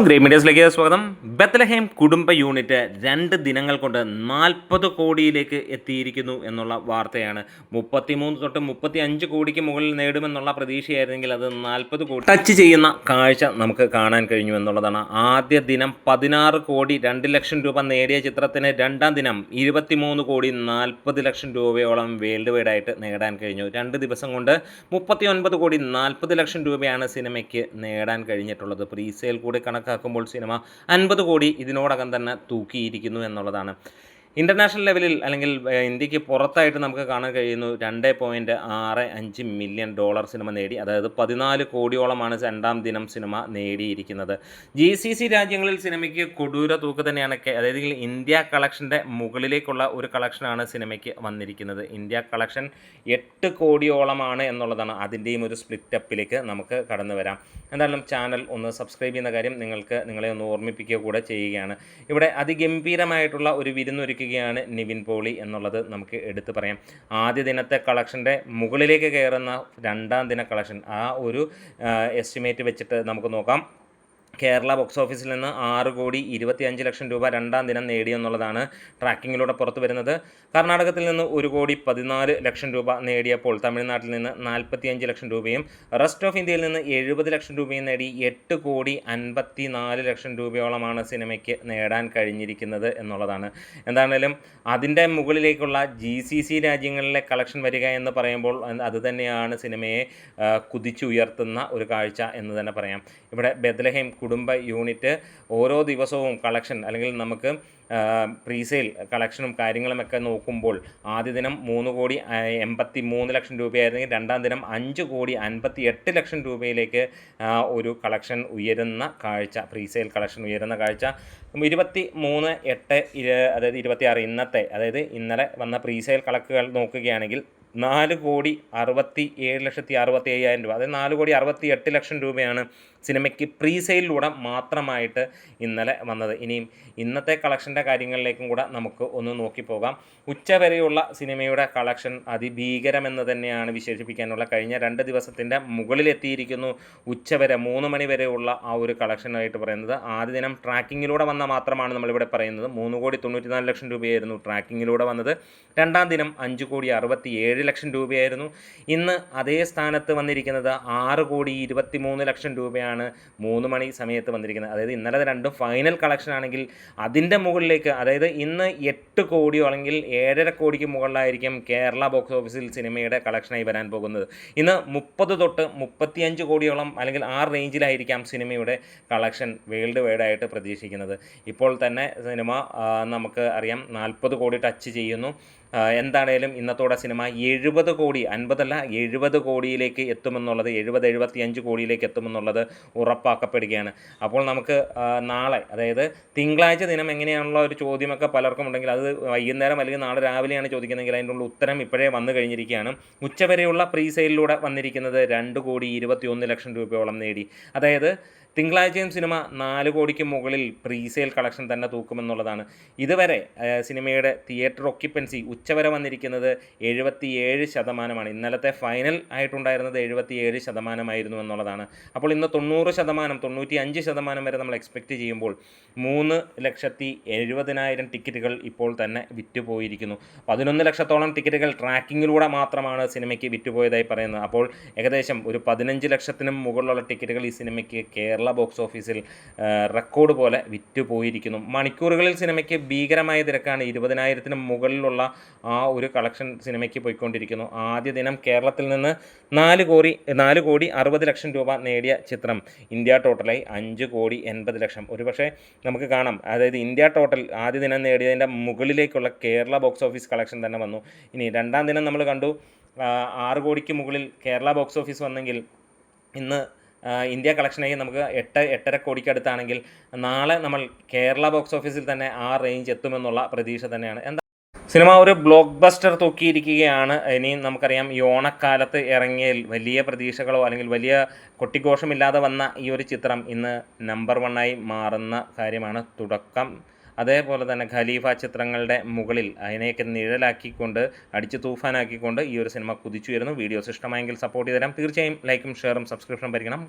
Great മീഡിയസിലേക്ക് സ്വാഗതം. ബെത്ലഹേം കുടുംബ unit 2 ദിനങ്ങൾ കൊണ്ട് 40 കോടിയിലേക്ക് എത്തിയിരിക്കുന്നു എന്നുള്ള വാർത്തയാണ്. 33 തൊട്ട് 35 കോടിക്ക് മുകളിൽ നേടുമെന്നുള്ള പ്രതീക്ഷയായിരുന്നെങ്കിൽ അത് 40 കോടി ടച്ച് ചെയ്യുന്ന കാഴ്ച നമുക്ക് കാണാൻ കഴിഞ്ഞു എന്നുള്ളതാണ്. ആദ്യ ദിനം 16 കോടി 2 ലക്ഷം രൂപ നേടിയ ചിത്രത്തിന് രണ്ടാം ദിനം 23 കോടി 40 ലക്ഷം രൂപയോളം വേൾഡ് വൈഡായിട്ട് നേടാൻ കഴിഞ്ഞു. 2 ദിവസം കൊണ്ട് 39 കോടി 40 ലക്ഷം രൂപയാണ് സിനിമയ്ക്ക് നേടാൻ കഴിഞ്ഞിട്ടുള്ളത്. പ്രീസെയിൽ കൂടി കണക്കാക്കുമ്പോൾ സിനിമ 50 കോടി ഇതിനോടകം തന്നെ തൂക്കിയിരിക്കുന്നു എന്നുള്ളതാണ്. ഇൻ്റർനാഷണൽ ലെവലിൽ അല്ലെങ്കിൽ ഇന്ത്യക്ക് പുറത്തായിട്ട് നമുക്ക് കാണാൻ കഴിയുന്നു 2.65 മില്യൺ ഡോളർ സിനിമ നേടി. അതായത് 14 കോടിയോളമാണ് രണ്ടാം ദിനം സിനിമ നേടിയിരിക്കുന്നത്. GCC രാജ്യങ്ങളിൽ സിനിമയ്ക്ക് കൊടൂര തൂക്ക് തന്നെയാണ്. അതായത് ഇന്ത്യ കളക്ഷൻ്റെ മുകളിലേക്കുള്ള ഒരു കളക്ഷനാണ് സിനിമയ്ക്ക് വന്നിരിക്കുന്നത്. ഇന്ത്യ കളക്ഷൻ 8 കോടിയോളമാണ് എന്നുള്ളതാണ്. അതിൻ്റെയും ഒരു സ്പ്ലിറ്റപ്പിലേക്ക് നമുക്ക് കടന്നു വരാം. എന്തായാലും ചാനൽ ഒന്ന് സബ്സ്ക്രൈബ് ചെയ്യുന്ന കാര്യം നിങ്ങളെ ഒന്ന് ഓർമ്മിപ്പിക്കുക കൂടെ ചെയ്യുകയാണ്. ഇവിടെ അതിഗംഭീരമായിട്ടുള്ള ഒരു വിരുന്നൊരുക്കുകയാണ് നിവിൻ പോളി എന്നുള്ളത് നമുക്ക് എടുത്തു പറയാം. ആദ്യ ദിനത്തെ കളക്ഷൻ്റെ മുകളിലേക്ക് കയറുന്ന രണ്ടാം ദിന കളക്ഷൻ ആ ഒരു എസ്റ്റിമേറ്റ് വെച്ചിട്ട് നമുക്ക് നോക്കാം. കേരള ബോക്സ് ഓഫീസിൽ നിന്ന് 6 കോടി 25 ലക്ഷം രൂപ രണ്ടാം ദിനം നേടിയെന്നുള്ളതാണ് ട്രാക്കിങ്ങിലൂടെ പുറത്തു വരുന്നത്. കർണാടകത്തിൽ നിന്ന് 1 കോടി 14 ലക്ഷം രൂപ നേടിയപ്പോൾ തമിഴ്നാട്ടിൽ നിന്ന് 45 ലക്ഷം രൂപയും റെസ്റ്റ് ഓഫ് ഇന്ത്യയിൽ നിന്ന് 70 ലക്ഷം രൂപയും നേടി 8 കോടി 54 ലക്ഷം രൂപയോളമാണ് സിനിമയ്ക്ക് നേടാൻ കഴിഞ്ഞിരിക്കുന്നത് എന്നുള്ളതാണ്. എന്താണെങ്കിലും അതിൻ്റെ മുകളിലേക്കുള്ള GCC രാജ്യങ്ങളിലെ കളക്ഷൻ വരിക എന്ന് പറയുമ്പോൾ അതുതന്നെയാണ് സിനിമയെ കുതിച്ചുയർത്തുന്ന ഒരു കാഴ്ച എന്ന് തന്നെ പറയാം. ഇവിടെ ബെത്ലഹേം കുടുംബ യൂണിറ്റ് ഓരോ ദിവസവും കളക്ഷൻ അല്ലെങ്കിൽ നമുക്ക് പ്രീസെയിൽ കളക്ഷനും കാര്യങ്ങളുമൊക്കെ നോക്കുമ്പോൾ ആദ്യ ദിനം 3 കോടി 83 ലക്ഷം രൂപയായിരുന്നെങ്കിൽ രണ്ടാം ദിനം 5 കോടി 58 ലക്ഷം രൂപയിലേക്ക് ഒരു കളക്ഷൻ ഉയരുന്ന കാഴ്ച, പ്രീസെയിൽ കളക്ഷൻ ഉയരുന്ന കാഴ്ച 23/8 അതായത് 26 അതായത് ഇന്നലെ വന്ന പ്രീസെയിൽ കണക്കുകൾ നോക്കുകയാണെങ്കിൽ 4 കോടി 67,65,000 രൂപ, അതായത് 4 കോടി 68 ലക്ഷം രൂപയാണ് സിനിമയ്ക്ക് പ്രീസെയിലൂടെ മാത്രമായിട്ട് ഇന്നലെ വന്നത്. ഇനിയും ഇന്നത്തെ കളക്ഷൻ്റെ കാര്യങ്ങളിലേക്കും കൂടെ നമുക്ക് ഒന്ന് നോക്കിപ്പോകാം. ഉച്ചവരെയുള്ള സിനിമയുടെ കളക്ഷൻ അതിഭീകരമെന്ന് തന്നെയാണ് വിശേഷിപ്പിക്കാനുള്ള. കഴിഞ്ഞ 2 ദിവസത്തിൻ്റെ മുകളിലെത്തിയിരിക്കുന്നു. ഉച്ചവരെ 3 മണി വരെയുള്ള ആ ഒരു കളക്ഷനായിട്ട് പറയുന്നത്. ആദ്യ ദിനം ട്രാക്കിങ്ങിലൂടെ വന്ന മാത്രമാണ് നമ്മളിവിടെ പറയുന്നത്. 3 കോടി 94 ലക്ഷം രൂപയായിരുന്നു ട്രാക്കിങ്ങിലൂടെ വന്നത്. രണ്ടാം ദിനം 5 കോടി 67 ലക്ഷം രൂപയായിരുന്നു. ഇന്ന് അതേ സ്ഥാനത്ത് വന്നിരിക്കുന്നത് 6 കോടി 23 ലക്ഷം രൂപയാണ് 3 മണി സമയത്ത് വന്നിരിക്കുന്നത്. അതായത് ഇന്നലെ രണ്ടും ഫൈനൽ കളക്ഷൻ ആണെങ്കിൽ അതിൻ്റെ മുകളിലേക്ക്, അതായത് ഇന്ന് 8 കോടിയോ അല്ലെങ്കിൽ 7.5 കോടിക്ക് മുകളിലായിരിക്കും കേരള ബോക്സ് ഓഫീസിൽ സിനിമയുടെ കളക്ഷനായി വരാൻ പോകുന്നത്. ഇന്ന് 30 തൊട്ട് 35 കോടിയോളം അല്ലെങ്കിൽ ആ റേഞ്ചിലായിരിക്കാം സിനിമയുടെ കളക്ഷൻ വേൾഡ് വൈഡായിട്ട് പ്രതീക്ഷിക്കുന്നത്. ഇപ്പോൾ തന്നെ സിനിമ നമുക്ക് അറിയാം 40 കോടി ടച്ച് ചെയ്യുന്നു. എന്താണേലും ഇന്നത്തോടെ സിനിമ 70 കോടി 50 അല്ല 70 കോടിയിലേക്ക് എത്തുമെന്നുള്ളത്, 70-75 കോടിയിലേക്ക് എത്തുമെന്നുള്ളത് ഉറപ്പാക്കപ്പെടുകയാണ്. അപ്പോൾ നമുക്ക് നാളെ, അതായത് തിങ്കളാഴ്ച ദിനം എങ്ങനെയാണുള്ള ഒരു ചോദ്യമൊക്കെ പലർക്കും ഉണ്ടെങ്കിൽ അത് വൈകുന്നേരം അല്ലെങ്കിൽ നാളെ രാവിലെയാണ് ചോദിക്കുന്നതെങ്കിൽ അതിനുള്ള ഉത്തരം ഇപ്പോഴേ വന്നു കഴിഞ്ഞിരിക്കുകയാണ്. ഉച്ചവരെയുള്ള പ്രീസെയിലൂടെ വന്നിരിക്കുന്നത് 2 കോടി 21 ലക്ഷം രൂപയോളം നേടി. അതായത് തിങ്കളാഴ്ചയും സിനിമ 4 കോടിക്ക് മുകളിൽ പ്രീസെയിൽ കളക്ഷൻ തന്നെ തൂക്കുമെന്നുള്ളതാണ്. ഇതുവരെ സിനിമയുടെ തിയേറ്റർ ഒക്യുപ്പൻസി ഉച്ചവരെ വന്നിരിക്കുന്നത് 77%. ഇന്നലത്തെ ഫൈനൽ ആയിട്ടുണ്ടായിരുന്നത് 77% എന്നുള്ളതാണ്. അപ്പോൾ ഇന്ന് 90%, 95% വരെ നമ്മൾ എക്സ്പെക്റ്റ് ചെയ്യുമ്പോൾ 3,70,000 ടിക്കറ്റുകൾ ഇപ്പോൾ തന്നെ വിറ്റുപോയിരിക്കുന്നു. 11 ലക്ഷത്തോളം ടിക്കറ്റുകൾ ട്രാക്കിങ്ങിലൂടെ മാത്രമാണ് സിനിമയ്ക്ക് വിറ്റുപോയതായി പറയുന്നത്. അപ്പോൾ ഏകദേശം ഒരു 15 ലക്ഷത്തിനും മുകളിലുള്ള ടിക്കറ്റുകൾ ഈ സിനിമയ്ക്ക് കേരള ബോക്സ് ഓഫീസിൽ റെക്കോർഡ് പോലെ വിറ്റുപോയിരിക്കുന്നു. മണിക്കൂറുകളിൽ സിനിമയ്ക്ക് ഭീകരമായ തിരക്കാണ്. 20,000-ന് മുകളിലുള്ള ആ ഒരു കളക്ഷൻ സിനിമയ്ക്ക് പോയിക്കൊണ്ടിരിക്കുന്നു. ആദ്യ ദിനം കേരളത്തിൽ നിന്ന് 4 കോടി 60 ലക്ഷം രൂപ നേടിയ ചിത്രം ഇന്ത്യ ടോട്ടലായി 5 കോടി 80 ലക്ഷം. ഒരുപക്ഷെ നമുക്ക് കാണാം, അതായത് ഇന്ത്യ ടോട്ടൽ ആദ്യ ദിനം നേടിയതിൻ്റെ മുകളിലേക്കുള്ള കേരള ബോക്സ് ഓഫീസ് കളക്ഷൻ തന്നെ വന്നു. ഇനി രണ്ടാം ദിനം നമ്മൾ കണ്ടു 6 കോടിക്ക് മുകളിൽ കേരള ബോക്സ് ഓഫീസ് വന്നെങ്കിൽ ഇന്ന് ഇന്ത്യ കളക്ഷനായി നമുക്ക് 8-8.5 കോടിക്ക് അടുത്താണെങ്കിൽ നാളെ നമ്മൾ കേരള ബോക്സ് ഓഫീസിൽ തന്നെ ആ റേഞ്ച് എത്തുമെന്നുള്ള പ്രതീക്ഷ തന്നെയാണ്. സിനിമ ഒരു ബ്ലോക്ക് ബസ്റ്റർ തൂക്കിയിരിക്കുകയാണ്. ഇനി നമുക്കറിയാം ഈ ഓണക്കാലത്ത് ഇറങ്ങിയ വലിയ പ്രതീക്ഷകളോ അല്ലെങ്കിൽ വലിയ കൊട്ടിഘോഷമില്ലാതെ വന്ന ഈ ഒരു ചിത്രം ഇന്ന് നമ്പർ 1 മാറുന്ന കാര്യമാണ് തുടക്കം. അതേപോലെ തന്നെ ഖലീഫ ചിത്രങ്ങളുടെ മുകളിൽ അതിനെയൊക്കെ നിഴലാക്കിക്കൊണ്ട് അടിച്ച് തൂഫാനാക്കിക്കൊണ്ട് ഈ ഒരു സിനിമ കുതിച്ചുയരുന്നു. വീഡിയോസ് ഇഷ്ടമായെങ്കിൽ സപ്പോർട്ട് ചെയ്ത് തരാം. തീർച്ചയായും ലൈക്കും ഷെയറും സബ്സ്ക്രിപ്ഷനും പരിഗണം.